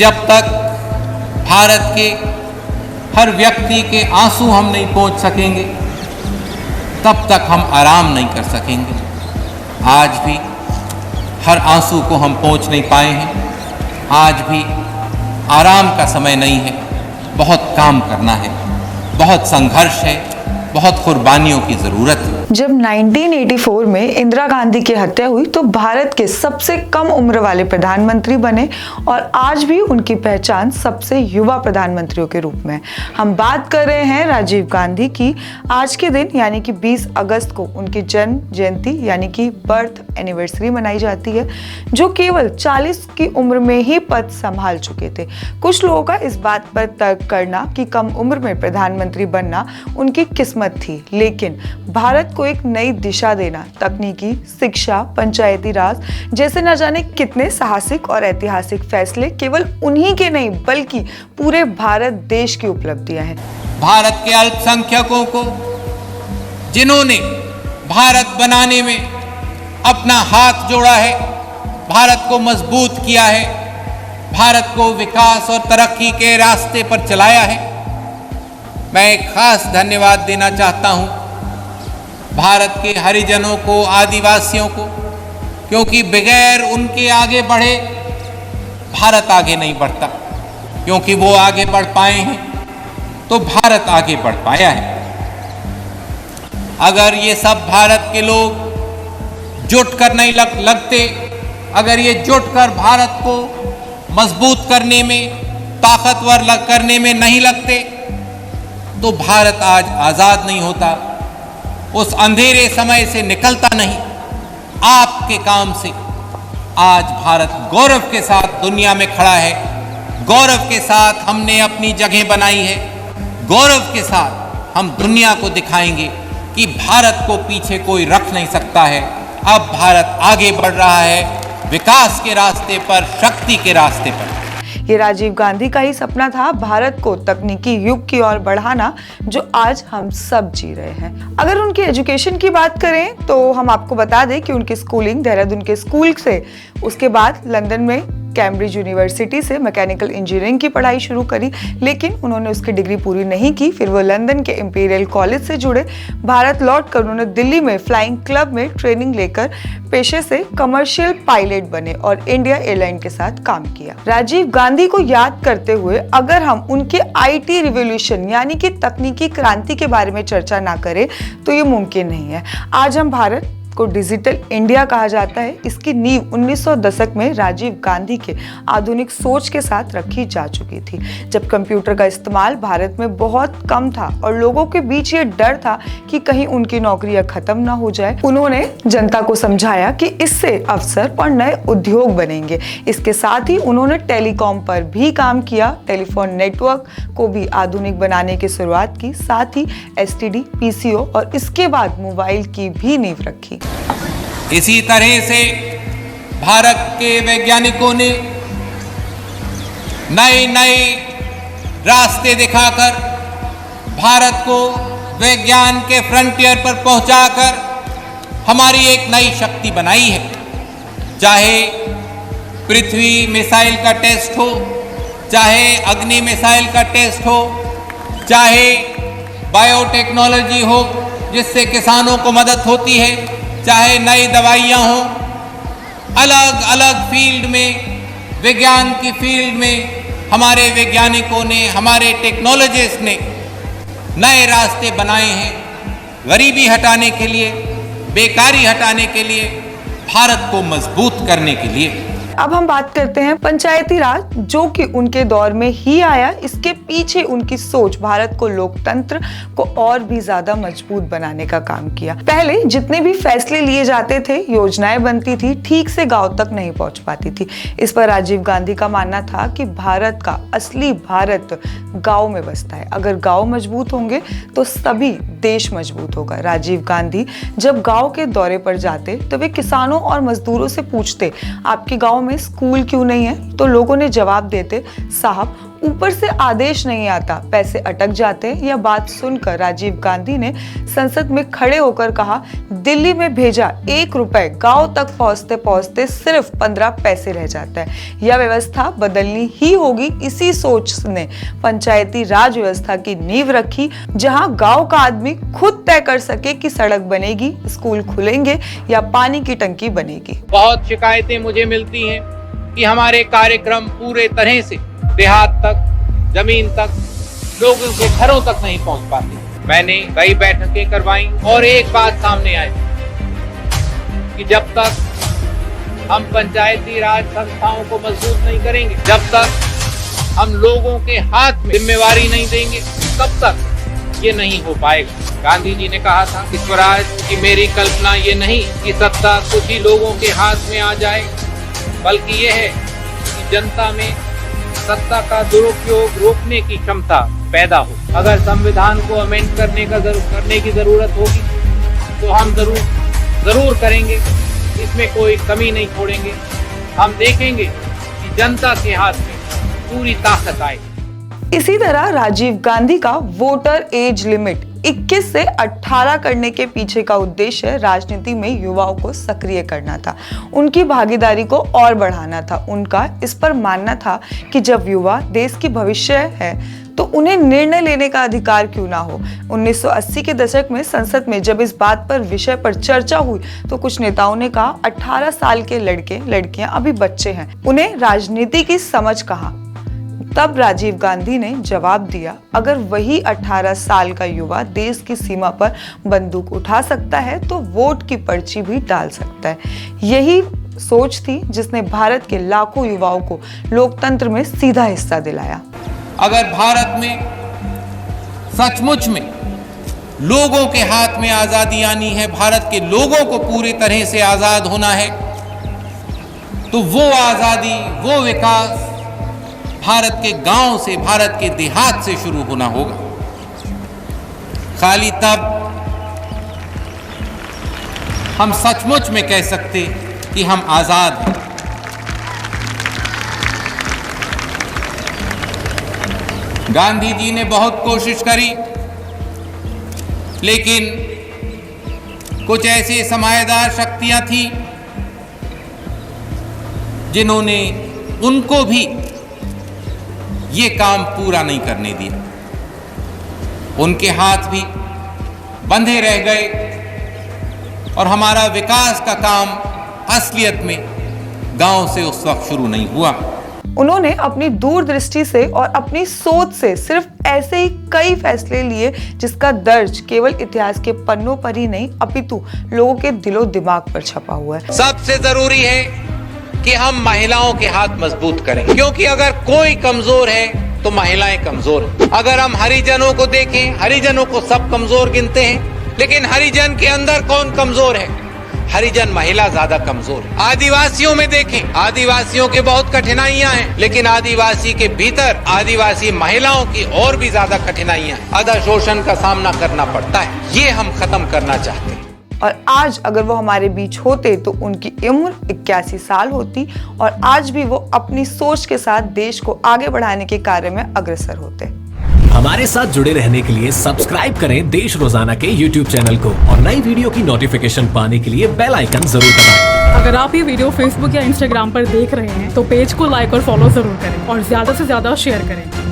जब तक भारत के हर व्यक्ति के आंसू हम नहीं पोंछ सकेंगे, तब तक हम आराम नहीं कर सकेंगे। आज भी हर आंसू को हम पोंछ नहीं पाए हैं। आज भी आराम का समय नहीं है। बहुत काम करना है, बहुत संघर्ष है, बहुत कुर्बानियों की जरूरत है। जब 1984 में इंदिरा गांधी की हत्या हुई तो भारत के सबसे कम उम्र वाले प्रधानमंत्री बने और आज भी उनकी पहचान सबसे युवा प्रधानमंत्रियों के रूप में। हम बात कर रहे हैं राजीव गांधी की। आज के दिन यानी कि 20 अगस्त को उनकी जन्म जयंती यानी कि बर्थ एनिवर्सरी मनाई जाती है, जो केवल 40 की उम्र में ही पद संभाल चुके थे। कुछ लोगों का इस बात पर तर्क करना कि कम उम्र में प्रधानमंत्री बनना उनकी किस्मत थी, लेकिन भारत को एक नई दिशा देना, तकनीकी, शिक्षा, पंचायती राज जैसे न जाने कितने साहसिक और ऐतिहासिक फैसले केवल उन्हीं के नहीं बल्कि पूरे भारत देश की उपलब्धियां हैं। भारत के अल्पसंख्यकों को, जिन्होंने भारत बनाने में अपना हाथ जोड़ा है, भारत को मजबूत किया है, भारत को विकास और तरक्की के रास्ते पर चलाया है, मैं एक खास धन्यवाद देना चाहता हूं भारत के हरिजनों को, आदिवासियों को, क्योंकि बगैर उनके आगे बढ़े भारत आगे नहीं बढ़ता। क्योंकि वो आगे बढ़ पाए हैं तो भारत आगे बढ़ पाया है। अगर ये सब भारत के लोग जुट कर नहीं लगते, अगर ये जुट कर भारत को मजबूत करने में, ताकतवर करने में नहीं लगते, तो भारत आज आजाद नहीं होता, उस अंधेरे समय से निकलता नहीं। आपके काम से आज भारत गौरव के साथ दुनिया में खड़ा है, गौरव के साथ हमने अपनी जगह बनाई है, गौरव के साथ हम दुनिया को दिखाएंगे कि भारत को पीछे कोई रख नहीं सकता है। अब भारत आगे बढ़ रहा है, विकास के रास्ते पर, शक्ति के रास्ते पर। ये राजीव गांधी का ही सपना था, भारत को तकनीकी युग की ओर बढ़ाना, जो आज हम सब जी रहे हैं। अगर उनकी एजुकेशन की बात करें तो हम आपको बता दें कि उनकी स्कूलिंग देहरादून के स्कूल से, उसके बाद लंदन में कैम्ब्रिज यूनिवर्सिटी से मैकेनिकल इंजीनियरिंग की पढ़ाई शुरू करी, लेकिन उन्होंने उसकी डिग्री पूरी नहीं की। फिर वो लंदन के इंपीरियल कॉलेज से जुड़े। भारत लौटकर उन्होंने दिल्ली में फ्लाइंग क्लब में ट्रेनिंग लेकर पेशे से कमर्शियल पायलट बने और इंडिया एयरलाइन के साथ काम किया। राजीव गांधी को याद करते हुए अगर हम उनके IT रिवॉल्यूशन यानी कि तकनीकी क्रांति के बारे में चर्चा ना करें तो ये मुमकिन नहीं है। आज हम भारत को डिजिटल इंडिया कहा जाता है। इसकी नींव 1900 दशक में राजीव गांधी के आधुनिक सोच के साथ रखी जा चुकी थी, जब कंप्यूटर का इस्तेमाल भारत में बहुत कम था और लोगों के बीच ये डर था कि कहीं उनकी नौकरियां खत्म ना हो जाए। उन्होंने जनता को समझाया कि इससे अवसर और नए उद्योग बनेंगे। इसके साथ ही उन्होंने टेलीकॉम पर भी काम किया, टेलीफोन नेटवर्क को भी आधुनिक बनाने की शुरुआत की, साथ ही STD, PCO और इसके बाद मोबाइल की भी नींव रखी। इसी तरह से भारत के वैज्ञानिकों ने नए नए रास्ते दिखाकर भारत को विज्ञान के फ्रंटियर पर पहुंचाकर हमारी एक नई शक्ति बनाई है। चाहे पृथ्वी मिसाइल का टेस्ट हो, चाहे अग्नि मिसाइल का टेस्ट हो, चाहे बायोटेक्नोलॉजी हो जिससे किसानों को मदद होती है, चाहे नई दवाइयाँ हों, अलग अलग फील्ड में, विज्ञान की फील्ड में हमारे वैज्ञानिकों ने, हमारे टेक्नोलॉजिस्ट ने नए रास्ते बनाए हैं। गरीबी हटाने के लिए, बेकारी हटाने के लिए, भारत को मजबूत करने के लिए। अब हम बात करते हैं पंचायती राज, जो कि उनके दौर में ही आया। इसके पीछे उनकी सोच भारत को लोकतंत्र को और भी ज्यादा मजबूत बनाने का काम किया। पहले जितने भी फैसले लिए जाते थे, योजनाएं बनती थी, ठीक से गांव तक नहीं पहुंच पाती थी। इस पर राजीव गांधी का मानना था कि भारत का असली भारत गांव में बसता है। अगर गांव मजबूत होंगे तो सभी देश मजबूत होगा। राजीव गांधी जब गांव के दौरे पर जाते तो वे किसानों और मजदूरों से पूछते, आपके गांव में स्कूल क्यों नहीं है? तो लोगों ने जवाब देते, साहब ऊपर से आदेश नहीं आता, पैसे अटक जाते। यह बात सुनकर राजीव गांधी ने संसद में खड़े होकर कहा, दिल्ली में भेजा 1 रुपए गांव तक पहुंचते पहुंचते सिर्फ 15 पैसे रह जाता है। यह व्यवस्था बदलनी ही होगी। इसी सोच ने पंचायती राज व्यवस्था की नींव रखी, जहां गांव का आदमी खुद तय कर सके कि सड़क बनेगी, स्कूल खुलेंगे या पानी की टंकी बनेगी। बहुत शिकायतें मुझे मिलती हैं कि हमारे कार्यक्रम पूरे तरह से देहात तक, जमीन तक, लोगों के घरों तक नहीं पहुंच पाते। मैंने कई बैठकें करवाई और एक बात सामने आई कि जब तक हम पंचायती राज संस्थाओं को मजबूत नहीं करेंगे, जब तक हम लोगों के हाथ में जिम्मेवारी नहीं देंगे, तब तक ये नहीं हो पाएगा। गांधी जी ने कहा था कि स्वराज की मेरी कल्पना ये नहीं कि सत्ता कुछ ही लोगों के हाथ में आ जाए, बल्कि ये है कि जनता में सत्ता का दुरुपयोग रोकने की क्षमता पैदा हो। अगर संविधान को अमेंड करने की जरूरत होगी तो हम जरूर करेंगे, इसमें कोई कमी नहीं छोड़ेंगे। हम देखेंगे कि जनता के हाथ में पूरी ताकत आए। इसी तरह राजीव गांधी का वोटर एज लिमिट 21 से 18 करने के पीछे का उद्देश्य राजनीति में युवाओं को सक्रिय करना था, उनकी भागीदारी को और बढ़ाना था। उनका इस पर मानना था कि जब युवा देश की भविष्य है तो उन्हें निर्णय लेने का अधिकार क्यों ना हो। 1980 के दशक में संसद में जब इस बात पर विषय पर चर्चा हुई तो कुछ नेताओं ने कहा 18 साल के लड़के लड़कियां अभी बच्चे हैं, उन्हें राजनीति की समझ कहाँ। तब राजीव गांधी ने जवाब दिया, अगर वही 18 साल का युवा देश की सीमा पर बंदूक उठा सकता है तो वोट की पर्ची भी डाल सकता है। यही सोच थी जिसने भारत के लाखों युवाओं को लोकतंत्र में सीधा हिस्सा दिलाया। अगर भारत में सचमुच में लोगों के हाथ में आजादी आनी है, भारत के लोगों को पूरी तरह से आजाद होना है, तो वो आजादी, वो विकास भारत के गांव से, भारत के देहात से शुरू होना होगा। खाली तब हम सचमुच में कह सकते कि हम आजाद हैं। गांधी जी ने बहुत कोशिश करी, लेकिन कुछ ऐसी समाजदार शक्तियां थी जिन्होंने उनको भी ये काम पूरा नहीं करने दिया। उनके हाथ भी बंधे रह गए और हमारा विकास का काम असलियत में गांव से उस वक्त शुरू नहीं हुआ। उन्होंने अपनी दूरदृष्टि से और अपनी सोच से सिर्फ ऐसे ही कई फैसले लिए जिसका दर्ज केवल इतिहास के पन्नों पर ही नहीं अपितु लोगों के दिलो दिमाग पर छपा हुआ है। सबसे जरूरी है कि हम महिलाओं के हाथ मजबूत करें, क्योंकि अगर कोई कमजोर है तो महिलाएं कमजोर हैं। अगर हम हरिजनों को देखें, हरिजनों को सब कमजोर गिनते हैं, लेकिन हरिजन के अंदर कौन कमजोर है? हरिजन महिला ज्यादा कमजोर है। आदिवासियों में देखें, आदिवासियों के बहुत कठिनाइयां हैं, लेकिन आदिवासी के भीतर आदिवासी महिलाओं की और भी ज्यादा कठिनाइयां हैं, अधर शोषण का सामना करना पड़ता है। ये हम खत्म करना चाहते हैं। और आज अगर वो हमारे बीच होते तो उनकी उम्र 81 साल होती और आज भी वो अपनी सोच के साथ देश को आगे बढ़ाने के कार्य में अग्रसर होते। हमारे साथ जुड़े रहने के लिए सब्सक्राइब करें देश रोजाना के YouTube चैनल को और नई वीडियो की नोटिफिकेशन पाने के लिए बेल आइकन जरूर दबाएं। अगर आप ये वीडियो Facebook या Instagram पर देख रहे हैं तो पेज को लाइक और फॉलो जरूर करें और ज्यादा से ज्यादा शेयर करें।